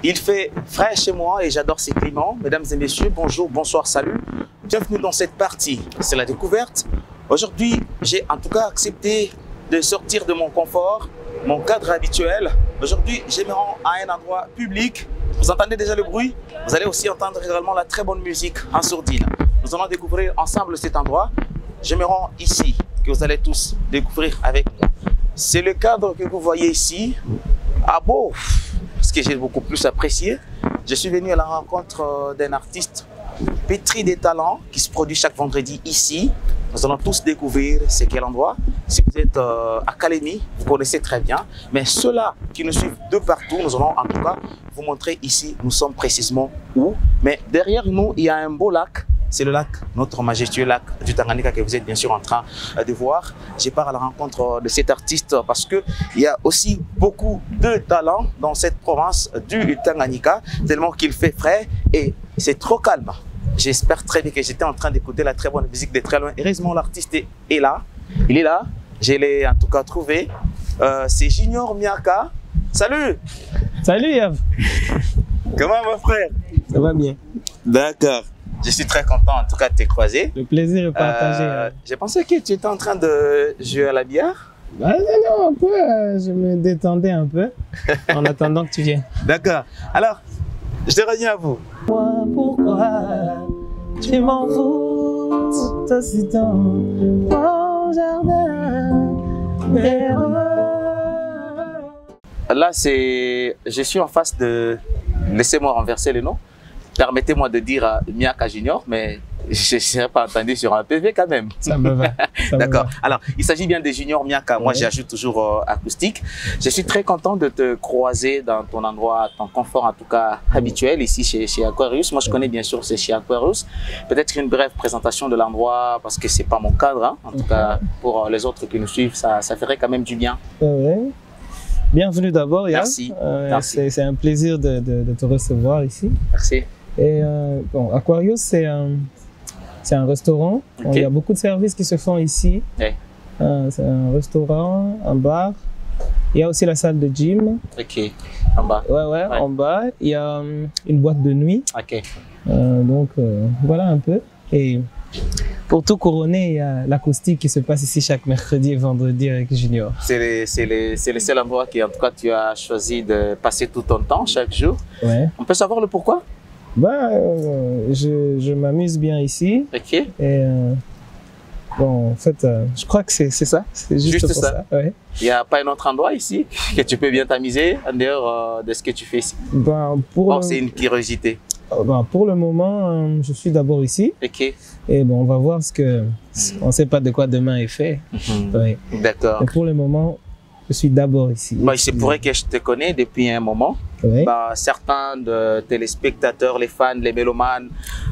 Il fait frais chez moi et j'adore ces climats. Mesdames et messieurs, bonjour, bonsoir, salut. Bienvenue dans cette partie. C'est la découverte. Aujourd'hui, j'ai en tout cas accepté de sortir de mon confort, mon cadre habituel. Aujourd'hui, je me rends à un endroit public. Vous entendez déjà le bruit? Vous allez aussi entendre également la très bonne musique en sourdine. Nous allons découvrir ensemble cet endroit. Je me rends ici, que vous allez tous découvrir avec moi. C'est le cadre que vous voyez ici. Ah bon, ce que j'ai beaucoup plus apprécié, je suis venu à la rencontre d'un artiste pétri des talents qui se produit chaque vendredi ici. Nous allons tous découvrir c'est quel endroit. Si vous êtes à Kalemi, vous connaissez très bien. Mais ceux-là qui nous suivent de partout, nous allons en tout cas vous montrer ici, nous sommes précisément où. Mais derrière nous, il y a un beau lac. C'est le lac, notre majestueux lac du Tanganyika que vous êtes bien sûr en train de voir. Je pars à la rencontre de cet artiste parce qu'il y a aussi beaucoup de talent dans cette province du Tanganyika, tellement qu'il fait frais et c'est trop calme. J'espère très bien que j'étais en train d'écouter la très bonne musique de très loin. Heureusement, l'artiste est là. Il est là. Je l'ai en tout cas trouvé. C'est Junior Miaka. Salut! Salut Yav! Comment mon frère? Ça va bien. D'accord. Je suis très content en tout cas de te croiser. Le plaisir est partagé. J'ai pensé que tu étais en train de jouer à la billard. Non, un peu. Je me détendais un peu en attendant que tu viennes. D'accord. Alors, je te reviens à vous. Pourquoi tu m'envoûtes aussitôt mon jardin? Là, je suis en face de... Laissez-moi renverser le nom. Permettez-moi de dire Miaka Junior, mais je ne serais pas entendu sur un PV quand même. Ça me va. D'accord. Alors, il s'agit bien de Junior Miaka. Moi, j'ajoute toujours acoustique. Je suis très content de te croiser dans ton endroit, ton confort en tout cas habituel, ici chez Aquarius. Moi, je connais bien sûr, c'est chez Aquarius. Peut-être une brève présentation de l'endroit, parce que ce n'est pas mon cadre. Hein. En tout cas, pour les autres qui nous suivent, ça ferait quand même du bien. Bienvenue d'abord, Yav. Merci. C'est un plaisir de te recevoir ici. Merci. Et bon, Aquarius, c'est un restaurant. Okay. Il y a beaucoup de services qui se font ici. Ouais. C'est un restaurant, un bar. Il y a aussi la salle de gym. Ok, en bas. Ouais, en bas. Il y a une boîte de nuit. Ok. Donc, voilà un peu. Et pour tout couronner, il y a l'acoustique qui se passe ici chaque mercredi et vendredi avec Junior. C'est le seul endroit qui, en tout cas, tu as choisi de passer tout ton temps, chaque jour. Ouais. On peut savoir le pourquoi? Je m'amuse bien ici. Ok. Et bon, en fait, je crois que c'est ça. C'est juste pour ça. Ouais. Il n'y a pas un autre endroit ici que tu peux bien t'amuser en dehors de ce que tu fais ici? C'est une curiosité. Pour le moment, je suis d'abord ici. Ok. Et bon, on va voir ce que... On ne sait pas de quoi demain est fait. Ouais. D'accord. Mais pour le moment, je suis d'abord ici. Il se pourrait que je te connais depuis un moment. Oui. Certains de téléspectateurs, les fans, les mélomanes,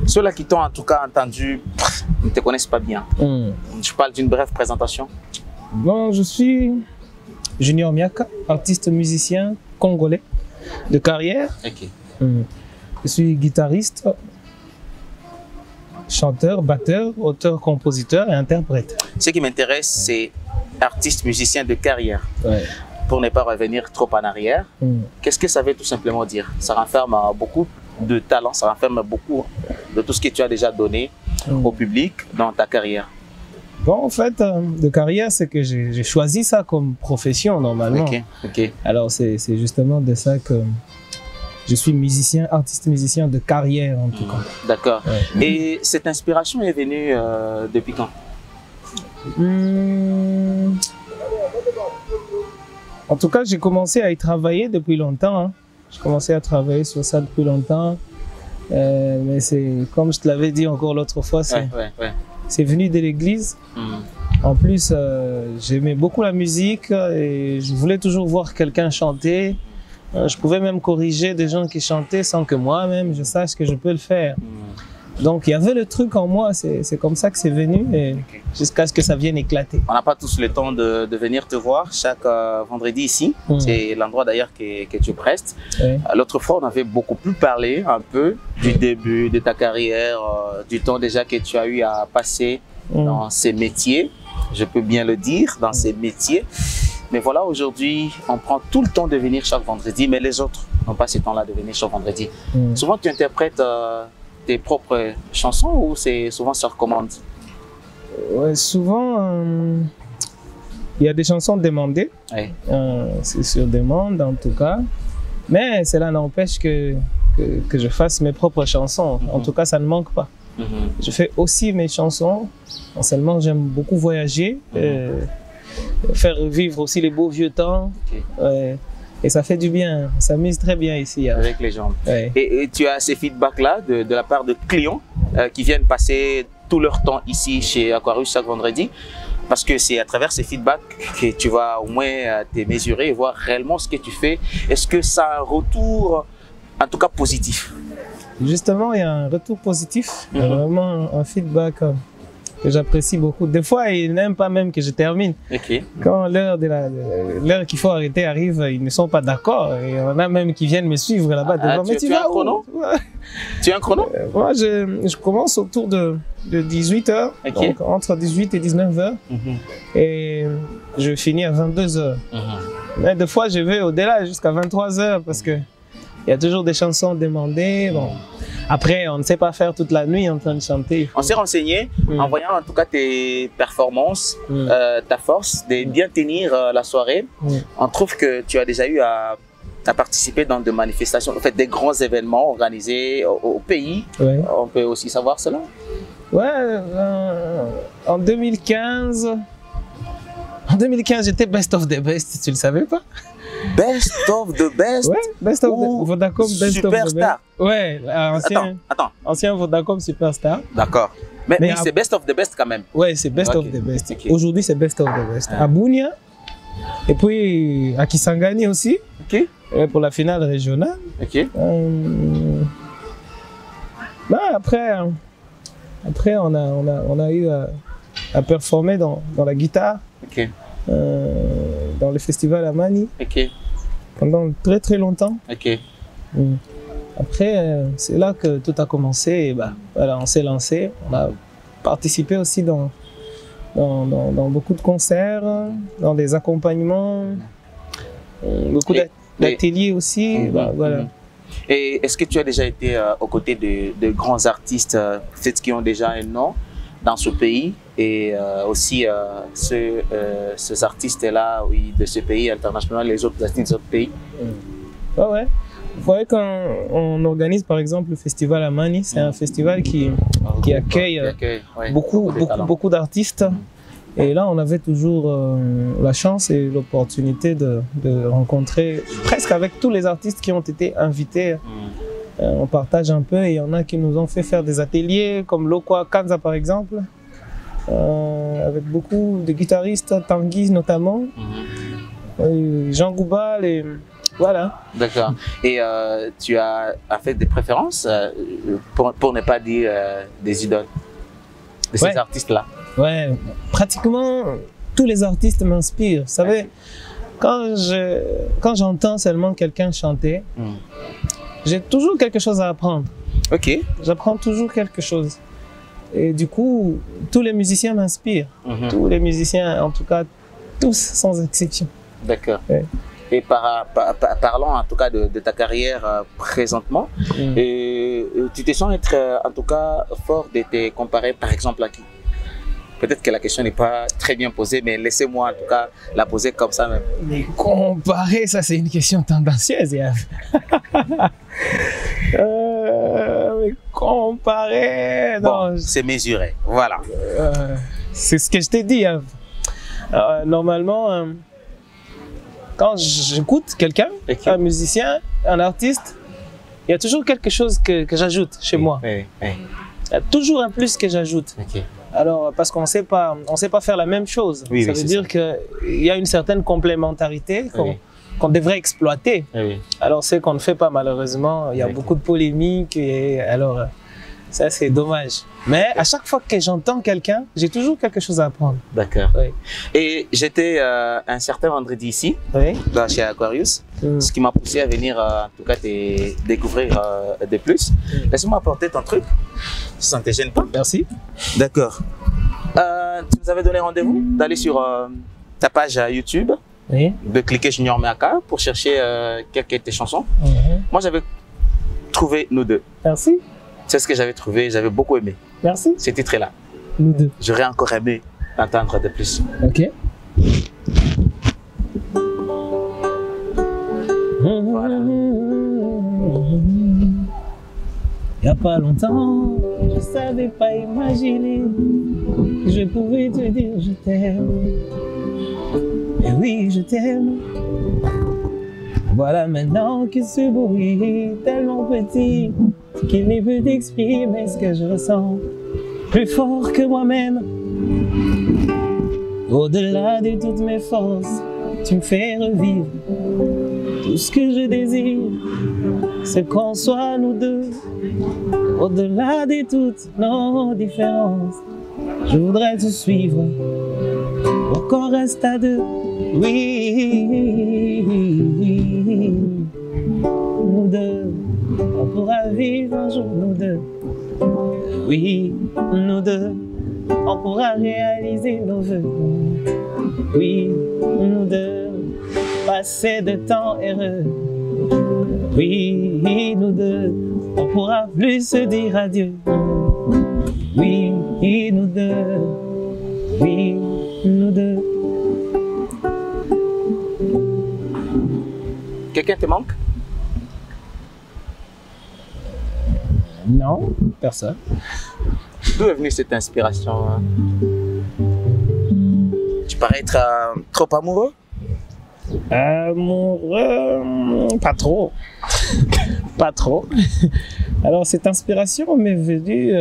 ceux-là qui t'ont en tout cas entendu, ne te connaissent pas bien. Je parle d'une brève présentation. Bon, je suis Junior Miaka, artiste musicien congolais de carrière. Ok. Je suis guitariste, chanteur, batteur, auteur, compositeur et interprète. Ce qui m'intéresse, c'est artiste musicien de carrière. Ouais. Pour ne pas revenir trop en arrière, qu'est-ce que ça veut tout simplement dire? Ça renferme beaucoup de talent, ça renferme beaucoup de tout ce que tu as déjà donné au public dans ta carrière. Bon, en fait, de carrière, c'est que j'ai choisi ça comme profession normalement. Ok. Alors, c'est justement de ça que je suis musicien, artiste musicien de carrière en tout cas. D'accord. Ouais. Et cette inspiration est venue depuis quand? En tout cas, j'ai commencé à y travailler depuis longtemps. Hein. J'ai commencé à travailler sur ça depuis longtemps. Mais c'est comme je te l'avais dit encore l'autre fois, c'est venu de l'église. En plus, j'aimais beaucoup la musique et je voulais toujours voir quelqu'un chanter. Je pouvais même corriger des gens qui chantaient sans que moi-même je sache que je peux le faire. Donc il y avait le truc en moi, c'est comme ça que c'est venu et jusqu'à ce que ça vienne éclater. On n'a pas tous le temps de venir te voir chaque vendredi ici. C'est l'endroit d'ailleurs que tu prestes. L'autre fois, on avait beaucoup plus parlé un peu du début de ta carrière, du temps déjà que tu as eu à passer dans ces métiers. Je peux bien le dire, dans ces métiers. Mais voilà, aujourd'hui, on prend tout le temps de venir chaque vendredi, mais les autres n'ont pas ce temps-là de venir chaque vendredi. Souvent, tu interprètes tes propres chansons ou c'est souvent sur commande? Ouais, souvent, il y a des chansons demandées. Oui. C'est sur demande, en tout cas. Mais cela n'empêche que je fasse mes propres chansons. En tout cas, ça ne manque pas. Je fais aussi mes chansons. Seulement, j'aime beaucoup voyager, faire revivre aussi les beaux vieux temps. Et ça fait du bien, on s'amuse très bien ici. Avec les gens. Et tu as ces feedbacks-là de la part de clients qui viennent passer tout leur temps ici chez Aquarius chaque vendredi? Parce que c'est à travers ces feedbacks que tu vas au moins te mesurer et voir réellement ce que tu fais. Est-ce que ça a un retour, en tout cas positif? Justement, il y a un retour positif, il y a vraiment un feedback que j'apprécie beaucoup. Des fois, ils n'aiment pas même que je termine. Quand l'heure qu'il faut arrêter arrive, ils ne sont pas d'accord. Et on a même qui viennent me suivre là-bas devant. Mais tu as un chrono? Tu as un chrono? Moi, je commence autour de 18 h, donc entre 18 et 19 h. Et je finis à 22 h. Mais des fois, je vais au-delà jusqu'à 23 h parce que il y a toujours des chansons demandées. Bon. Après, on ne sait pas faire toute la nuit en train de chanter. On s'est renseigné en voyant en tout cas tes performances, ta force de bien tenir la soirée. On trouve que tu as déjà eu à participer dans des manifestations, en fait, des grands événements organisés au pays. On peut aussi savoir cela? Ouais, en 2015, j'étais Best of the Best, tu le savais pas? Best of the Best? Ouais, Best of the Vodacom Best Superstar. of the Best. Ouais, ancien Vodacom Superstar. D'accord. Mais oui, c'est Best of the Best quand même. Ouais, c'est Best of the Best. Aujourd'hui, c'est Best of the Best. À Bunia, et puis à Kisangani aussi, pour la finale régionale. Bah, après, on a eu à performer dans la guitare. Dans le festival à Mani pendant très très longtemps. Après, c'est là que tout a commencé et bah, voilà, on s'est lancé. On a participé aussi dans beaucoup de concerts, dans des accompagnements, beaucoup d'ateliers aussi. Bah, voilà. Et est-ce que tu as déjà été aux côtés de grands artistes peut-être qui ont déjà un nom dans ce pays et aussi ces artistes-là de ce pays international, les autres artistes d'autres pays? Ouais. Vous voyez, quand on organise par exemple le festival à Mani, c'est un festival qui accueille beaucoup d'artistes. Et là, on avait toujours la chance et l'opportunité de rencontrer presque avec tous les artistes qui ont été invités. On partage un peu et il y en a qui nous ont fait faire des ateliers comme Lokwa Kanza par exemple, avec beaucoup de guitaristes, Tanguy notamment, Jean Goubal et voilà. D'accord. Et tu as fait des préférences pour ne pas dire des idoles de ces artistes-là? Ouais, pratiquement tous les artistes m'inspirent. Vous savez, quand j'entends seulement quelqu'un chanter, j'ai toujours quelque chose à apprendre. J'apprends toujours quelque chose. Et du coup, tous les musiciens m'inspirent. Tous les musiciens, en tout cas, tous sans exception. D'accord. Et parlons en tout cas de ta carrière présentement. Et tu te sens être en tout cas fort de te comparer par exemple à qui? Peut-être que la question n'est pas très bien posée, mais laissez-moi en tout cas la poser comme ça même. Mais comparer, ça c'est une question tendancieuse. Mais comparer, non. Bon, c'est mesuré, voilà. C'est ce que je t'ai dit. Normalement, quand j'écoute quelqu'un, un musicien, un artiste, il y a toujours quelque chose que j'ajoute chez moi. Il y a toujours un plus que j'ajoute. Alors, parce qu'on ne sait pas faire la même chose. Ça veut dire qu'il y a une certaine complémentarité qu'on devrait exploiter. Alors, c'est qu'on ne fait pas malheureusement. Il y a beaucoup de polémiques et alors, ça c'est dommage. Mais à chaque fois que j'entends quelqu'un, j'ai toujours quelque chose à apprendre. D'accord. Et j'étais un certain vendredi ici, chez Aquarius, ce qui m'a poussé à venir en tout cas te découvrir de plus. Laisse-moi apporter ton truc, si ça ne te gêne pas. Merci. D'accord. Tu nous avais donné rendez-vous d'aller sur ta page YouTube de cliquer Junior Miaka pour chercher quelques de tes chansons. Moi, j'avais trouvé Nous deux. Merci. C'est ce que j'avais trouvé, j'avais beaucoup aimé. Merci. Ce titre-là. Nous deux. J'aurais encore aimé l'entendre de plus. Ok. Voilà. Il n'y a pas longtemps, je savais pas imaginer que je pouvais te dire je t'aime. Et oui, je t'aime. Voilà maintenant que ce bruit est tellement petit qu'il ne peut exprimer ce que je ressens. Plus fort que moi-même. Au-delà de toutes mes forces, tu me fais revivre. Tout ce que je désire, c'est qu'on soit nous deux. Au-delà de toutes nos différences, je voudrais te suivre pour qu'on reste à deux. Oui, nous deux, on pourra vivre un jour nous deux. Oui, nous deux, on pourra réaliser nos vœux. Oui, nous deux, passer de temps heureux. Oui, nous deux, on pourra plus se dire adieu. Oui, nous deux, oui, nous deux. Quelqu'un te manque? Non, personne. D'où est venue cette inspiration? Tu parais être trop amoureux? Amoureux, pas trop. Pas trop. Alors, cette inspiration m'est venue...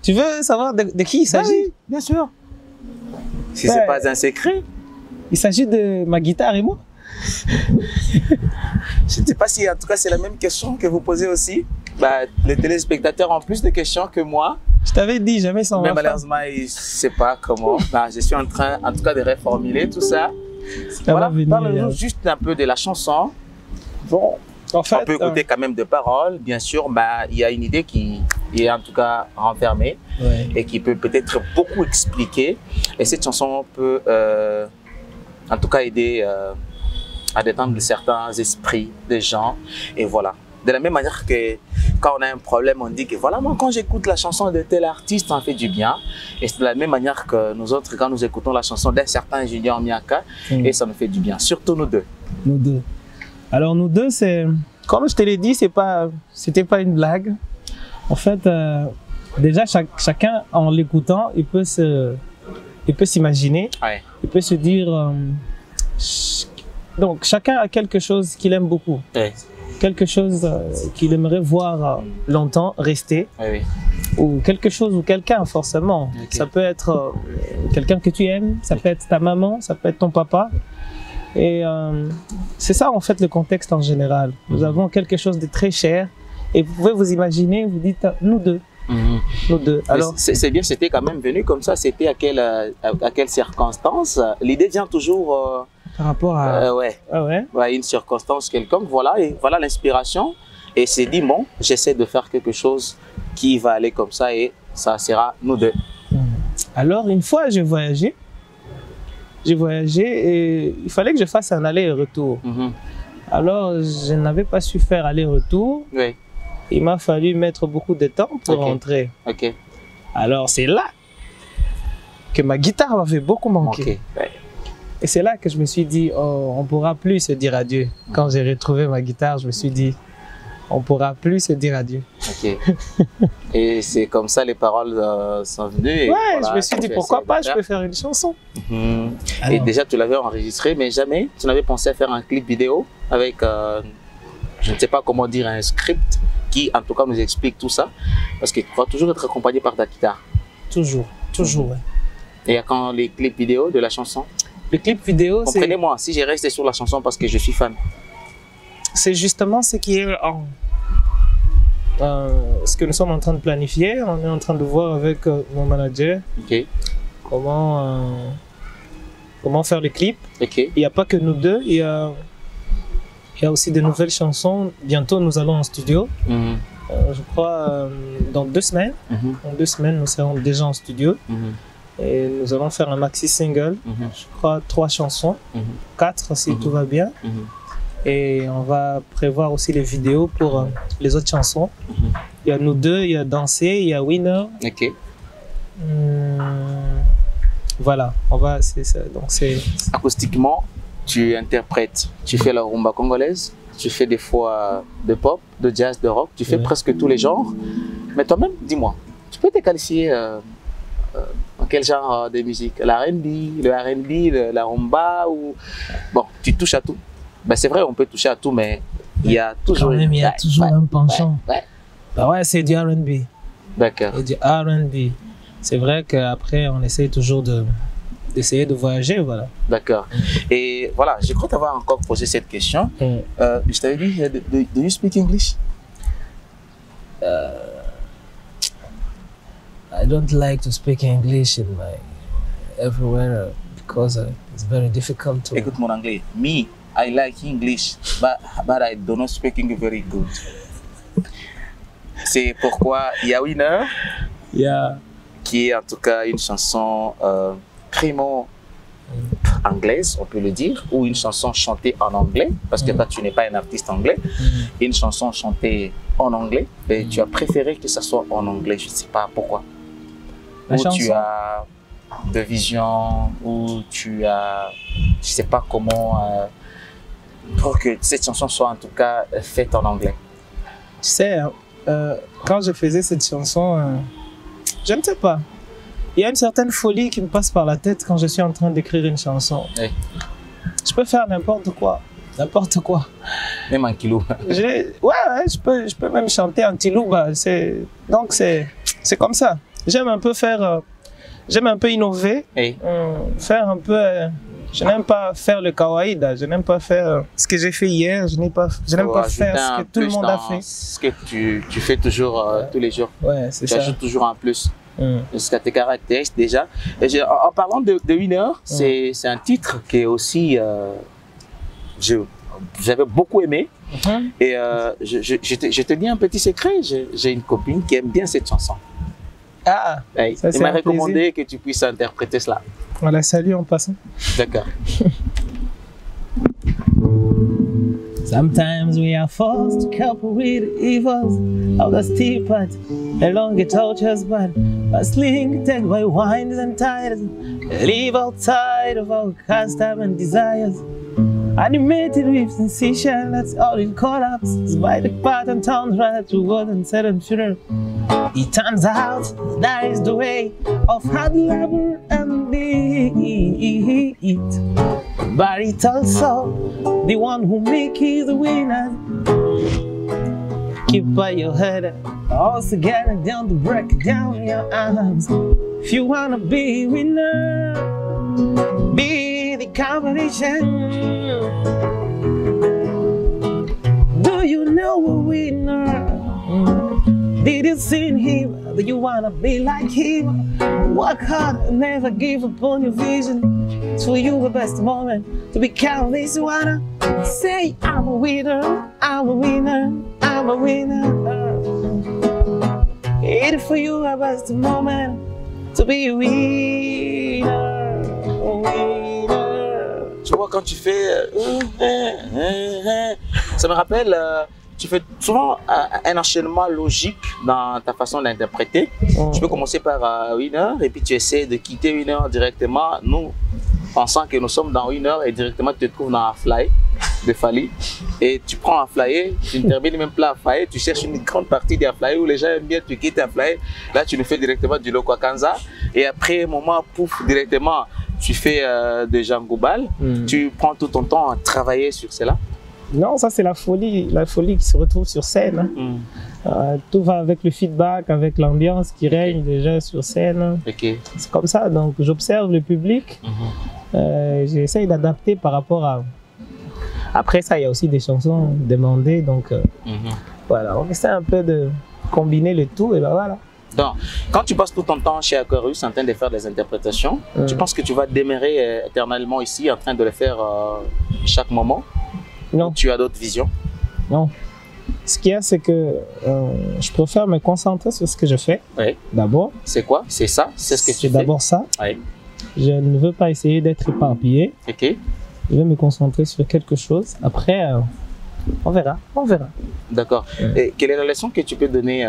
Tu veux savoir de qui il s'agit? Oui, bien sûr. Si c'est pas un secret. Il s'agit de ma guitare et moi. Je ne sais pas si, en tout cas, c'est la même question que vous posez aussi. Bah, les téléspectateurs ont plus de questions que moi. Je t'avais dit, jamais sans mais malheureusement, ils ne savent pas comment. Bah, je suis en train, en tout cas, de reformuler tout ça. Voilà, parle-nous juste un peu de la chanson. Bon, en fait, on peut écouter quand même de paroles. Bien sûr, bah, il y a une idée qui est en tout cas renfermée et qui peut peut-être beaucoup expliquer. Et cette chanson peut en tout cas aider à détendre certains esprits des gens. Et voilà. De la même manière que quand on a un problème, on dit que voilà, moi quand j'écoute la chanson de tel artiste, ça en fait du bien. Et c'est de la même manière que nous autres, quand nous écoutons la chanson d'un certain Junior Miaka, et ça nous fait du bien. Surtout nous deux. Nous deux. Alors nous deux, c'est, comme je te l'ai dit, c'était pas une blague. En fait, déjà chacun en l'écoutant, il peut s'imaginer, il peut se dire. Donc chacun a quelque chose qu'il aime beaucoup. Quelque chose qu'il aimerait voir longtemps rester, ou quelque chose ou quelqu'un forcément. Ça peut être quelqu'un que tu aimes, ça peut être ta maman, ça peut être ton papa. Et c'est ça en fait le contexte en général. Nous avons quelque chose de très cher et vous pouvez vous imaginer, vous dites nous deux. Nous deux. Alors c'est bien, c'était quand même venu comme ça. C'était à quelle circonstance? L'idée vient toujours par rapport à une circonstance quelconque, voilà, et voilà l'inspiration. Et c'est dit, bon, j'essaie de faire quelque chose qui va aller comme ça et ça sera nous deux. Alors, une fois, j'ai voyagé et il fallait que je fasse un aller-retour. Alors, je n'avais pas su faire aller-retour. Il m'a fallu mettre beaucoup de temps pour rentrer. Alors, c'est là que ma guitare m'avait beaucoup manqué. Et c'est là que je me suis dit, oh, on ne pourra plus se dire adieu. Quand j'ai retrouvé ma guitare, je me suis dit, on ne pourra plus se dire adieu. Et c'est comme ça les paroles sont venues. Et je me suis dit, pourquoi pas, je peux faire une chanson. Et déjà, tu l'avais enregistré, mais jamais tu n'avais pensé à faire un clip vidéo avec, je ne sais pas comment dire, un script qui, en tout cas, nous explique tout ça. Parce qu'il faut toujours être accompagné par ta guitare. Toujours, toujours, Et quand les clips vidéo de la chanson? Le clip vidéo, c'est... Comprenez-moi, si j'ai resté sur la chanson parce que je suis fan. C'est justement ce qui est ce que nous sommes en train de planifier. On est en train de voir avec mon manager comment faire le clip. Il n'y a pas que nous deux, il y a aussi de nouvelles chansons. Bientôt, nous allons en studio. Je crois dans 2 semaines. En 2 semaines, nous serons déjà en studio. Et nous allons faire un maxi single, je crois 3 chansons, 4 si tout va bien. Et on va prévoir aussi les vidéos pour les autres chansons. Il y a nous deux, il y a Danser, il y a Winner. Ok. Voilà, on va, c'est ça. Donc c'est acoustiquement, tu interprètes, tu fais la rumba congolaise, tu fais des fois de pop, de jazz, de rock, tu fais presque tous les genres. Mais toi-même, dis-moi, tu peux te qualifier en quel genre de musique? La R&B, le R&B, la rumba ou... Bon, tu touches à tout. Ben, c'est vrai, on peut toucher à tout, mais il y a toujours... Quand même, il y a toujours un penchant. Bah ouais, c'est du R&B. D'accord. Et du R&B. C'est vrai qu'après, on essaie toujours d'essayer de voyager, voilà. D'accord. Et voilà, je crois t'avoir encore posé cette question. Je t'avais dit, do you speak English? I don't like to speak English in everywhere because it's very difficult to... Écoute mon anglais. Me, I like English, but I do not speak English very good. C'est pourquoi il y a Winner, qui est en tout cas une chanson primo anglaise, on peut le dire, ou une chanson chantée en anglais, parce que toi tu n'es pas un artiste anglais, une chanson chantée en anglais, et tu as préféré que ça soit en anglais, je ne sais pas pourquoi. Ou tu as de vision, ou tu as, je ne sais pas comment, pour que cette chanson soit en tout cas faite en anglais. Tu sais, quand je faisais cette chanson, je ne sais pas. Il y a une certaine folie qui me passe par la tête quand je suis en train d'écrire une chanson. Oui. Je peux faire n'importe quoi. N'importe quoi. Même en kilo. Ouais, je peux même chanter en tilouba. Donc c'est comme ça. J'aime un peu faire... j'aime un peu innover. Oui. Faire un peu... je n'aime pas faire le kawaïda. Je n'aime pas faire ce que j'ai fait hier. Je n'aime pas faire ce que tout le monde a fait. Ce que tu fais toujours tous les jours. Ouais, c'est ça. Tu ajoutes toujours un plus. Ce qui te caractérise déjà. Et en parlant de Winner, c'est un titre qui est aussi... j'avais beaucoup aimé. Et je te dis un petit secret, j'ai une copine qui aime bien cette chanson. Ah, elle m'a recommandé que tu puisses interpréter cela. On la salue en passant. D'accord. Sometimes we are forced to cope with the evils of the steep path along it tortures, but bustling tagged by winds and tides, live outside of our custom and desires. Animated with sensation, that's all in collapse. By the pattern turns right to God and said and funeral. It turns out that is the way of hard labor and it. But it's also the one who makes the winner. Keep by your head, also getting down to break down your arms. If you wanna be a winner, be the competition. Do you know a winner? Did you see him? Do you wanna be like him? Work hard and never give up on your vision. It's for you the best moment to become this winner. Say I'm a winner, I'm a winner, I'm a winner. It's for you the best moment to be a winner, winner. Tu vois quand tu fais... ça me rappelle... tu fais souvent un enchaînement logique dans ta façon d'interpréter. Tu peux commencer par Winner et puis tu essaies de quitter Winner directement. Nous, pensant que nous sommes dans Winner et directement tu te trouves dans Aflaye de Fally. Et tu prends Aflaye, tu ne termines même pas Aflaye, tu cherches une grande partie d'Aflaye où les gens aiment bien, tu quittes Aflaye. Là, tu le fais directement du Lokwa Kanza. Et après, un moment, pouf, directement, tu fais de Django Bal. Tu prends tout ton temps à travailler sur cela. Non, ça c'est la folie qui se retrouve sur scène. Tout va avec le feedback, avec l'ambiance qui règne déjà sur scène. C'est comme ça, donc j'observe le public, j'essaye d'adapter par rapport à... Après ça, il y a aussi des chansons demandées, donc voilà, on essaie un peu de combiner le tout et ben voilà. Donc, quand tu passes tout ton temps chez Aquarius en train de faire des interprétations, tu penses que tu vas demeurer éternellement ici en train de le faire chaque moment? Non. Tu as d'autres visions? Non. Ce qu'il y a, c'est que je préfère me concentrer sur ce que je fais. Oui. D'abord. C'est quoi? C'est ça? C'est ce que tu fais? D'abord ça. Oui. Je ne veux pas essayer d'être éparpillé. Ok. Je vais me concentrer sur quelque chose. Après, on verra. On verra. D'accord. Et quelle est la leçon que tu peux donner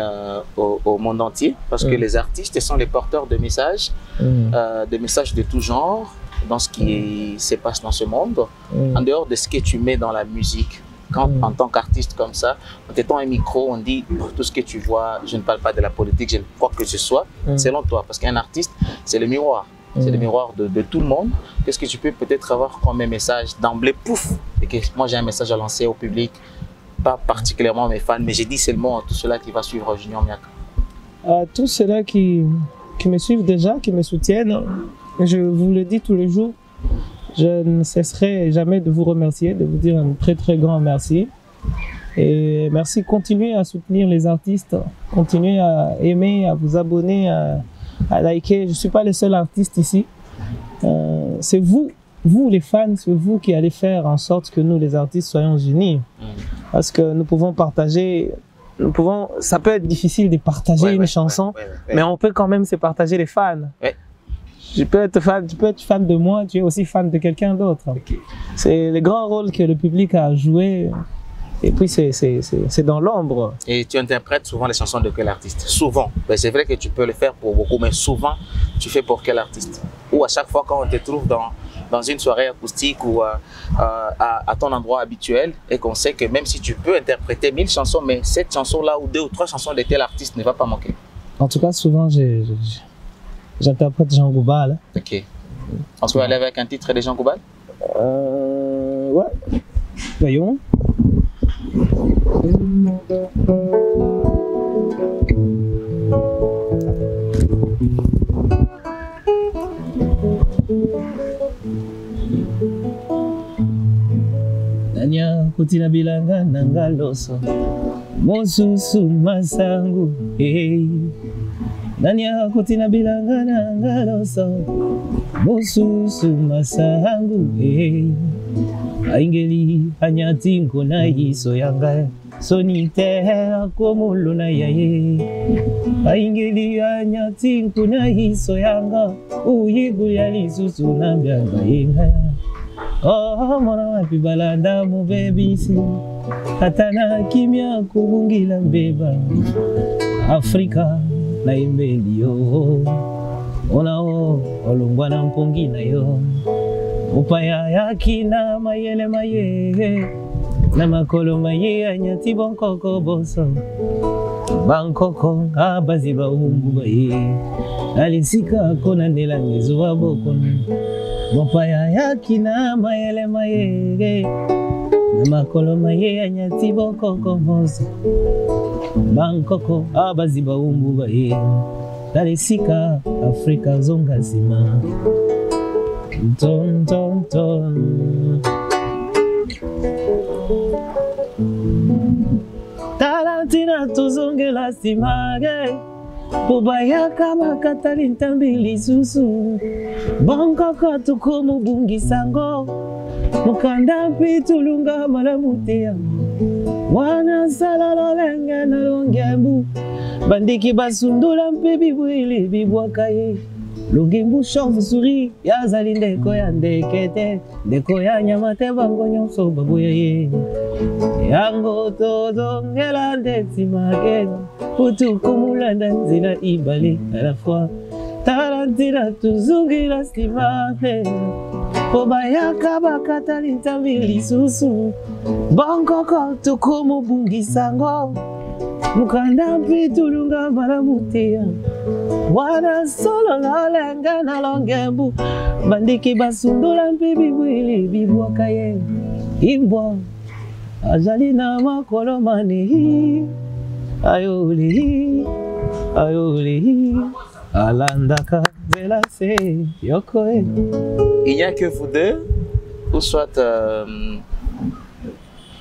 au monde entier? Parce que les artistes sont les porteurs de messages de tout genre, dans ce qui se passe dans ce monde, en dehors de ce que tu mets dans la musique. Quand, en tant qu'artiste comme ça, en t'étant un micro, on dit tout ce que tu vois, je ne parle pas de la politique, je ne crois que ce soit, selon toi. Parce qu'un artiste, c'est le miroir. C'est le miroir de tout le monde. Qu'est-ce que tu peux peut-être avoir comme un message d'emblée, pouf, et que moi j'ai un message à lancer au public, pas particulièrement mes fans, mais j'ai dit seulement à tout cela qui va suivre Junior Miaka. À tous ceux-là qui me suivent déjà, qui me soutiennent, je vous le dis tous les jours, je ne cesserai jamais de vous remercier, de vous dire un très très grand merci. Et merci, continuez à soutenir les artistes, continuez à aimer, à vous abonner, à liker. Je ne suis pas le seul artiste ici. C'est vous les fans, c'est vous qui allez faire en sorte que nous les artistes soyons unis. Parce que nous pouvons partager, ça peut être difficile de partager une chanson, mais on peut quand même se partager les fans. Tu peux être fan de moi, tu es aussi fan de quelqu'un d'autre. C'est le grand rôle que le public a joué. Et puis c'est dans l'ombre. Et tu interprètes souvent les chansons de quel artiste? Souvent. Ben, c'est vrai que tu peux le faire pour beaucoup, mais souvent, tu fais pour quel artiste? Ou à chaque fois quand on te trouve dans une soirée acoustique ou à ton endroit habituel et qu'on sait que même si tu peux interpréter 1000 chansons, mais cette chanson-là ou 2 ou 3 chansons de tel artiste ne va pas manquer. En tout cas, souvent, j'interprète Jean Goubal. Ok. On peut aller avec un titre de Jean Goubal? Ouais. Voyons. Nanya kutina bilanga nanga loso mosusu masangu Nanya kutina bilanga nanga loso mosusu masangu Aingeli anyati nkona iso yanga sonitera komolo na yaye Aingeli anyati nkona iso yanga uyiguya lisusu na byanga yenga Oh mwana wapi balanda mu bebisi Atana kimya kubungila mbeba Afrika na imbeli yo Onao olungwana mpongi na yo Upaya yakina mayele maye Na makolo maye anyati bonkoko boso Bankoko abaziba umbu baye Alisika kona nela ngezuwa bokono Upaya yakina mayele maye Na makolo maye anyati bonkoko boso Bankoko abaziba umbu baye Alisika Afrika zonga zima Ton ton ton Talantina tuzongela simage Bubayaka makatali ntambili susu Bankaka tukumu bungi sango Mukanda pitulunga malamutea Wana salalo lenga na longembu Bandiki basundula mpebi bwili bibwakaye Lungembu chauve souris yazali ndeko ya ndekete ndeko ya nyamate bango nyonso babuye yango tozongela ndetimake utukumulanda nzila ibale à la fois talantina tuzungila simate Obayaka bakatali ntambili susu Bankoko tukumu bungi sango Mukanda pitulunga malamutea Wana solo lalenga na longembu Bandiki basundula mpibi bwili bibwakaye Imbwa Azali na makolo mani Ayoli Ayoli Alandaka zelase yokoe Il n'y a que vous deux ou soit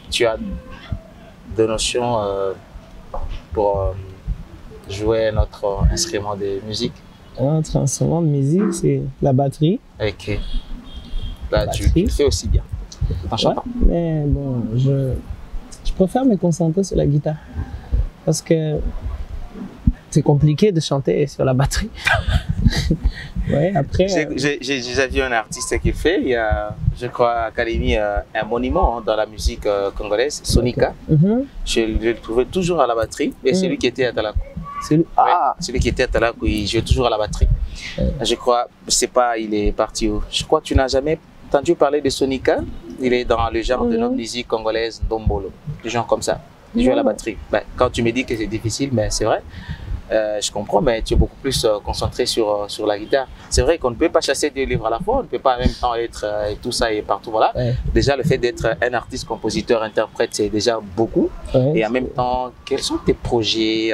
tu as des notions pour jouer notre instrument de musique? Notre instrument de musique, c'est la batterie. Ok. Là, tu fais aussi bien. Ouais, mais bon, je préfère me concentrer sur la guitare. Parce que c'est compliqué de chanter sur la batterie. Ouais, après... J'ai déjà vu un artiste qui fait, il y a, je crois, à Académie, un monument dans la musique congolaise, Sonika. Je le trouvais toujours à la batterie, et celui qui était à Talakou. Celui qui était à Talakou, il jouait toujours à la batterie. Je crois, je sais pas, il est parti où. Je crois que tu n'as jamais entendu parler de Sonika. Il est dans le genre de notre musique congolaise, Ndombolo, des gens comme ça. Il joue à la batterie. Ben, quand tu me dis que c'est difficile, ben, c'est vrai. Je comprends, mais tu es beaucoup plus concentré sur la guitare. C'est vrai qu'on ne peut pas chasser deux livres à la fois, on ne peut pas en même temps être et tout ça et partout. Voilà. Déjà, le fait d'être un artiste, compositeur, interprète, c'est déjà beaucoup. Et en même temps, quels sont tes projets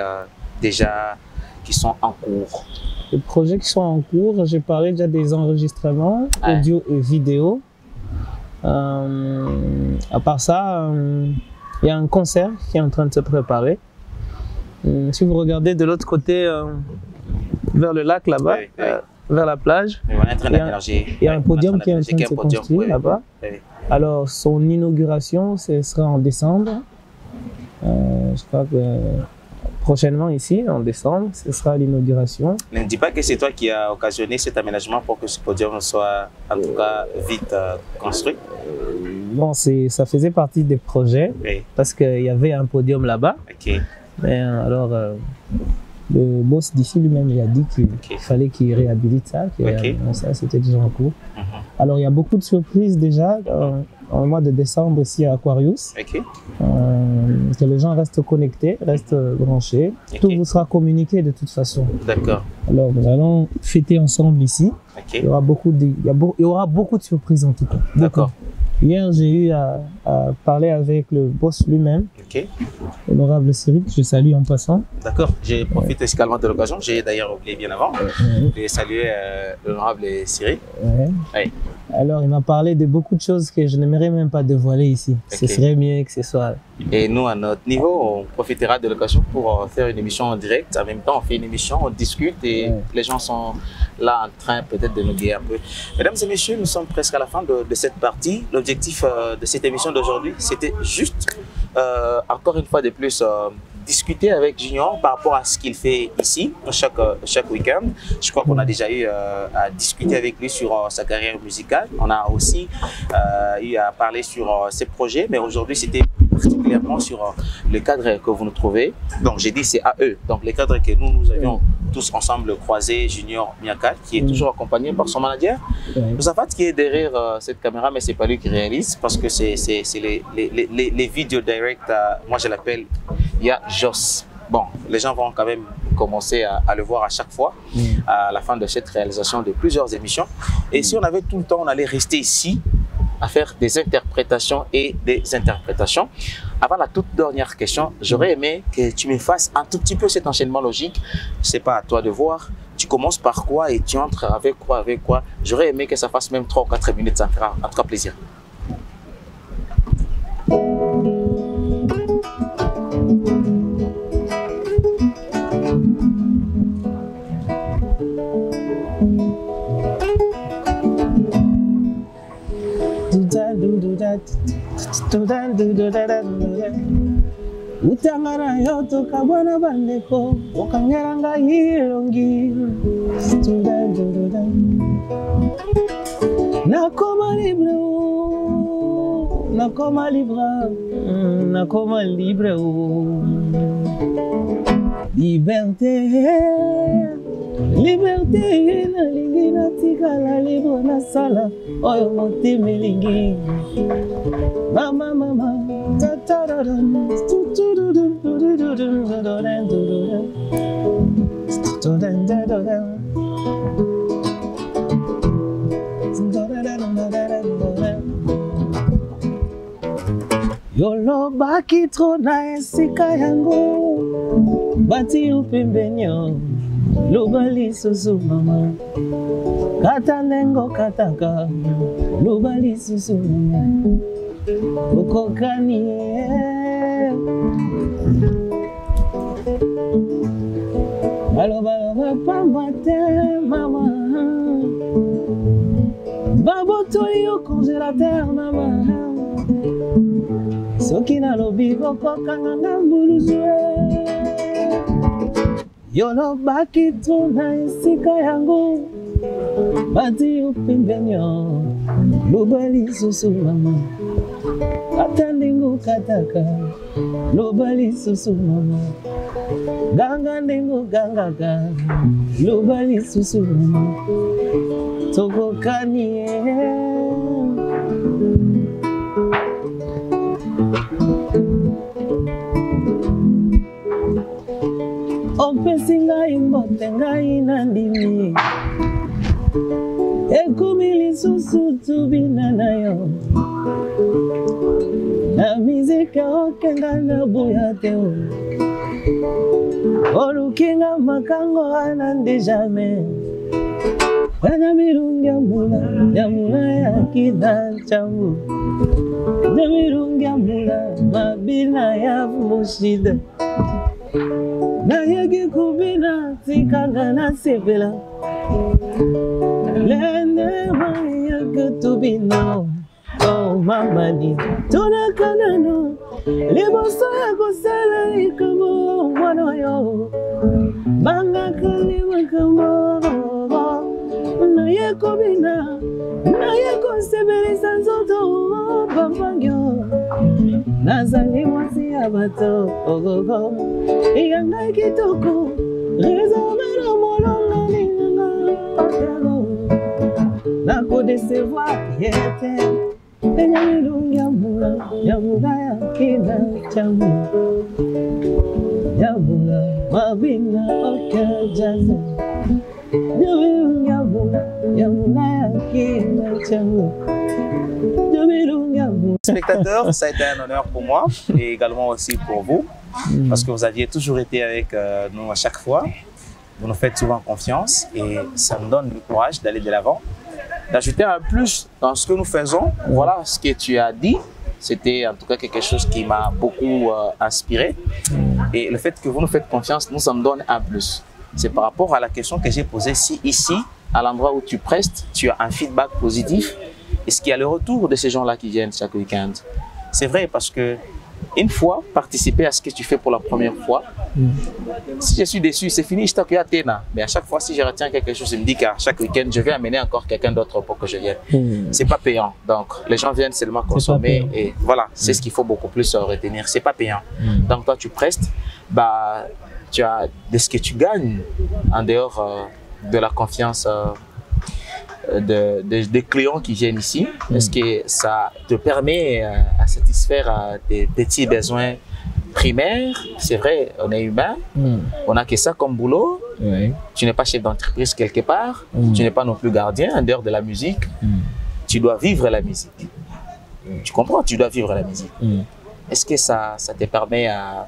déjà qui sont en cours? Les projets qui sont en cours, j'ai parlé déjà des enregistrements, audio et vidéo. À part ça, il y a un concert qui est en train de se préparer. Si vous regardez de l'autre côté, vers le lac là-bas, vers la plage, il y a un podium qui est en train de se construire là-bas. Alors, son inauguration, ce sera en décembre. Je crois que prochainement ici, en décembre, ce sera l'inauguration. Ne me dis pas que c'est toi qui as occasionné cet aménagement pour que ce podium soit en tout cas vite construit. Bon, ça faisait partie des projets parce qu'il y avait un podium là-bas. Mais alors, le boss d'ici lui-même il a dit qu'il fallait qu'il réhabilite ça, ça c'était déjà en cours. Alors il y a beaucoup de surprises déjà au mois de décembre ici à Aquarius. Que les gens restent connectés, restent branchés. Tout vous sera communiqué de toute façon. D'accord. Alors nous allons fêter ensemble ici. Il y aura beaucoup de surprises en tout cas. D'accord. Hier, j'ai eu à parler avec le boss lui-même, l'honorable Cyril, que je salue en passant. D'accord, j'ai profité également de l'occasion, j'ai d'ailleurs oublié bien avant de saluer l'honorable Cyril. Alors, il m'a parlé de beaucoup de choses que je n'aimerais même pas dévoiler ici. Ce serait mieux que ce soit... Et nous, à notre niveau, on profitera de l'occasion pour faire une émission en direct. En même temps, on fait une émission, on discute et les gens sont là en train peut-être de nous guider un peu. Mesdames et messieurs, nous sommes presque à la fin de cette partie. L'objectif de cette émission d'aujourd'hui, c'était juste, encore une fois de plus, discuter avec Junior par rapport à ce qu'il fait ici, chaque week-end. Je crois qu'on a déjà eu à discuter avec lui sur sa carrière musicale. On a aussi eu à parler sur ses projets, mais aujourd'hui, c'était particulièrement sur le cadre que vous nous trouvez. Donc, j'ai dit c'est à eux. Donc, les cadres que nous avions tous ensemble croisés, Junior Miakal, qui est toujours accompagné par son manager. Moussafat qui est derrière cette caméra, mais c'est pas lui qui réalise parce que c'est les vidéos direct, moi je l'appelle, il y a Joss. Bon, les gens vont quand même commencer à le voir à chaque fois, à la fin de cette réalisation de plusieurs émissions. Et si on avait tout le temps, on allait rester ici à faire des interprétations et des interprétations. Avant la toute dernière question, j'aurais aimé que tu me fasses un tout petit peu cet enchaînement logique. C'est pas à toi de voir. Tu commences par quoi et tu entres avec quoi. J'aurais aimé que ça fasse même 3 ou 4 minutes, ça me fera en tout cas plaisir. Utangara yoto kabwana bandeko okangeranga ilongi nakoma libre liberté nalingi natikala libre nasala oyo motema elingi mama yolobaki tro na esika yango bati upembenyo loba lisusu mama kata nengo kataka loba lisusu mama okokani baloba pamba te mama babotoli au congélateur mama soki nalobi bokokanga nga mbuluzwe yolobaki tuna esika yango bati upimbenyo loba lisusu mama ata ndenge kataka loba lisusu mama ganga ndenge gangaka loba lisusu mama tokokani opesi ngai mbote ngai nandimi ekumi lisusu tubina na yo na miziki okenga na buya te olukinga makango wana nde jamais wana mirungi ya mula ya kida changu na mirungi ya mula mabina ya mushida na yegi kubina tikanga na sepela lende maya kutubina oh mama ni tuna kanano liboso ya kosala ikamo mwana yo banga kali makamo na yekobina na yekosebelisa nzoto bambangyo nazali mwasi ya bato ogogo iyangai kitoko rezomero molonga ninganga otego nakodecevoir yete enya milungi ya mula ya kina changu ya mula mabina okajaza ya milungi ya mula ya kina changu. Spectateurs, ça a été un honneur pour moi et également aussi pour vous parce que vous aviez toujours été avec nous à chaque fois. Vous nous faites souvent confiance et ça me donne le courage d'aller de l'avant, d'ajouter un plus dans ce que nous faisons. Voilà ce que tu as dit. C'était en tout cas quelque chose qui m'a beaucoup inspiré. Et le fait que vous nous faites confiance, nous, ça me donne un plus. C'est par rapport à la question que j'ai posée ici, à l'endroit où tu prestes, tu as un feedback positif. Est-ce qu'il y a le retour de ces gens-là qui viennent chaque week-end? C'est vrai parce que une fois, participer à ce que tu fais pour la première fois, si je suis déçu, c'est fini, je t'accueille à Téna. Mais à chaque fois, si je retiens quelque chose, je me dis qu'à chaque week-end, je vais amener encore quelqu'un d'autre pour que je vienne. C'est pas payant. Donc, les gens viennent seulement consommer et voilà, c'est ce qu'il faut beaucoup plus retenir. C'est pas payant. Donc, toi, tu prestes, bah, tu as de ce que tu gagnes en dehors de la confiance des clients qui viennent ici. Est-ce que ça te permet à satisfaire tes petits besoins primaires? C'est vrai, on est humain, on n'a que ça comme boulot. Tu n'es pas chef d'entreprise quelque part, tu n'es pas non plus gardien en dehors de la musique. Tu dois vivre la musique. Tu comprends? Tu dois vivre la musique. Est-ce que ça te permet à...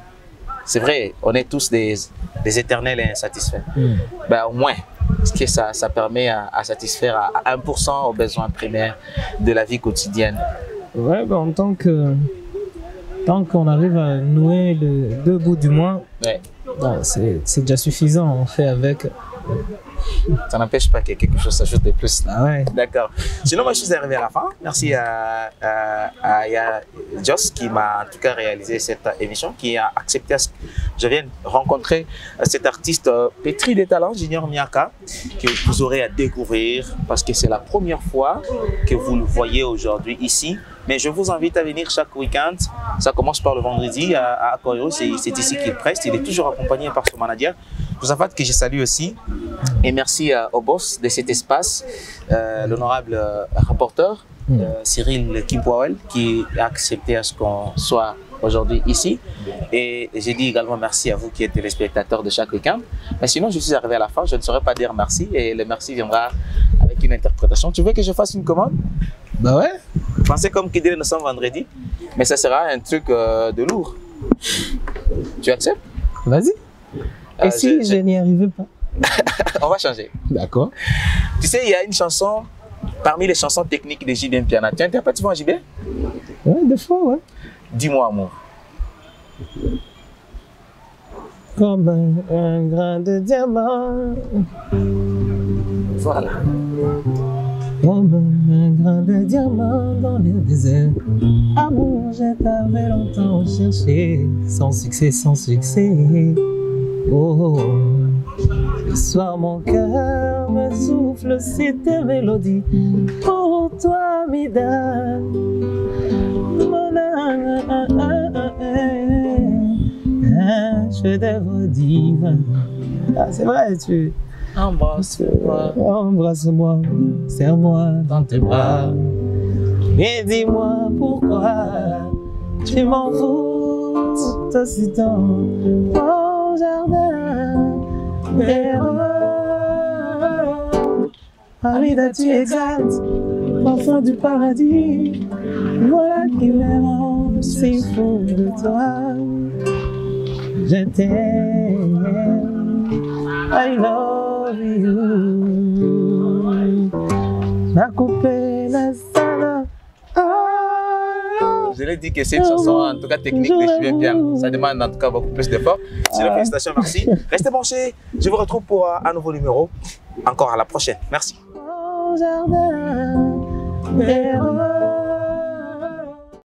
C'est vrai, on est tous des éternels insatisfaits. Ben, au moins, est-ce que ça permet à satisfaire à 1% aux besoins primaires de la vie quotidienne? Ouais, ben, tant qu'on arrive à nouer le deux bouts du mois, ben, c'est déjà suffisant, on fait avec. Ça n'empêche pas que quelque chose s'ajoute de plus. Ah ouais. D'accord. Sinon, moi, je suis arrivé à la fin. Merci à Joss qui m'a en tout cas réalisé cette émission, qui a accepté à ce que je vienne rencontrer cet artiste pétri de talent, Junior Miaka, que vous aurez à découvrir parce que c'est la première fois que vous le voyez aujourd'hui ici. Mais je vous invite à venir chaque week-end. Ça commence par le vendredi à Koyo. C'est ici qu'il preste. Il est toujours accompagné par son manager. Josaphat, que je salue aussi. Et merci au boss de cet espace, l'honorable rapporteur Cyril Kimpouawel, qui a accepté à ce qu'on soit aujourd'hui ici. Et j'ai dit également merci à vous qui êtes téléspectateurs de chaque week-end. Mais sinon, je suis arrivé à la fin, je ne saurais pas dire merci et le merci viendra avec une interprétation. Tu veux que je fasse une commande? Bah ouais. Pensez comme qu'il dit nous sommes vendredi, mais ça sera un truc de lourd. Tu acceptes? Vas-y. Et si je n'y arrivais pas? On va changer. D'accord. Tu sais, il y a une chanson, parmi les chansons techniques de JB Mpiana. Tu interprètes souvent JB? Ouais, des fois, ouais. Dis-moi, amour. Comme un grain de diamant. Voilà. Comme un grain de diamant dans le désert. Amour, je t'avais longtemps cherché, sans succès, sans succès. Oh, ce soir mon cœur me souffle cette mélodie. Pour toi, Mida, je devrais dire. Ah, c'est vrai, tu. Embrasse-moi, embrasse-moi, serre-moi dans tes bras. Et dis-moi pourquoi tu m'envoûtes aussitôt. Mon jardin est Amida, tu exaltes, enfant du paradis. Voilà qui me rend si fou de toi. Je t'aime, I love you. Ma coupée la salle. Je l'ai dit que cette chanson, en tout cas technique, je bien. Ça demande en tout cas beaucoup plus d'efforts. Félicitations, merci. Restez branchés. Je vous retrouve pour un nouveau numéro. Encore à la prochaine. Merci.